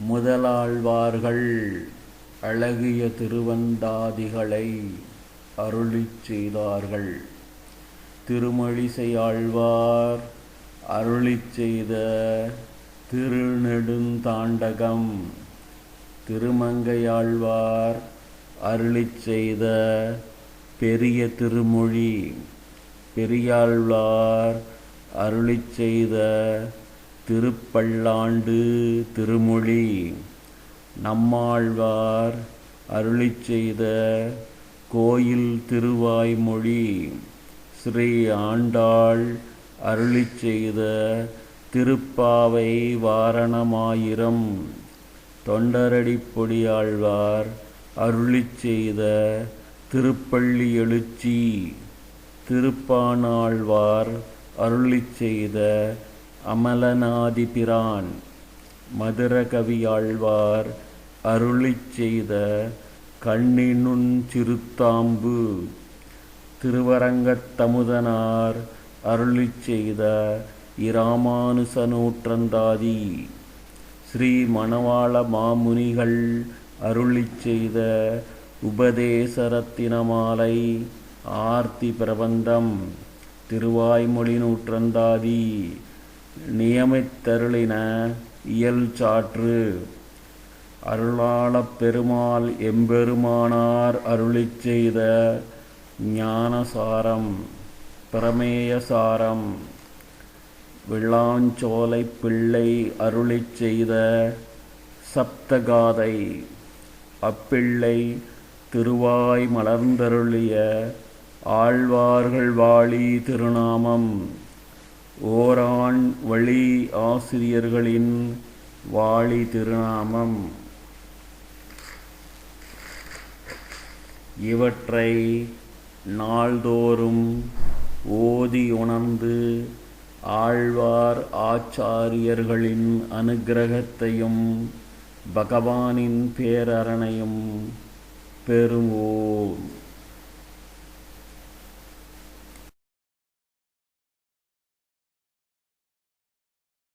முதலாழ்வார்கள் அழகிய திருவந்தாதிகளை அருளிச் செய்தார்கள். திருமழிசை ஆழ்வார் அருளிச் செய்த திருநெடுந்தாண்டகம், திருமங்கையாழ்வார் அருளிச் செய்த பெரிய திருமொழி, பெரியாழ்வார் அருளிச் செய்த திருப்பல்லாண்டு திருமொழி, நம்மாழ்வார் அருளிச் செய்த கோயில் திருவாய்மொழி, ஸ்ரீ ஆண்டாள் அருளிச் செய்த திருப்பாவை வாரணமாயிரம், தொண்டரடிப்பொடியாழ்வார் அருளிச் செய்த திருப்பள்ளி எழுச்சி, திருப்பாணாழ்வார் அருளிச் செய்த அமலனாதிபிரான், மதுரகவியாழ்வார் அருளிச் செய்த கண்ணினுஞ் சிறுத்தாம்பு, திருவரங்கத்தமுதனார் அருளிச் செய்த இராமானுச நூற்றந்தாதி, ஸ்ரீ மணவாள மாமுனிகள் அருளிச் செய்த உபதேசரத்தினமாலை ஆர்த்தி பிரபந்தம், திருவாய்மொழி நூற்றந்தாதி, நியமித்தருளின இயல் சாற்று, அருளாளப் பெருமாள் எம்பெருமானார் அருளிச் செய்த ஞானசாரம், பிரமேயசாரம், விளாஞ்சோலைப் பிள்ளை அருளிச் செய்த சப்தகாதை, அப்பிள்ளை திருவாய் மலர்ந்தருளிய ஆழ்வார்கள் வாழி திருநாமம், ஓரான் வழி ஆசிரியர்களின் வாழி திருநாமம். இவற்றை நாள்தோறும் ஓதி உணர்ந்து ஆழ்வார் ஆச்சாரியர்களின் அனுக்கிரகத்தையும் பகவானின் பேரரணையும் பெறுவோம்.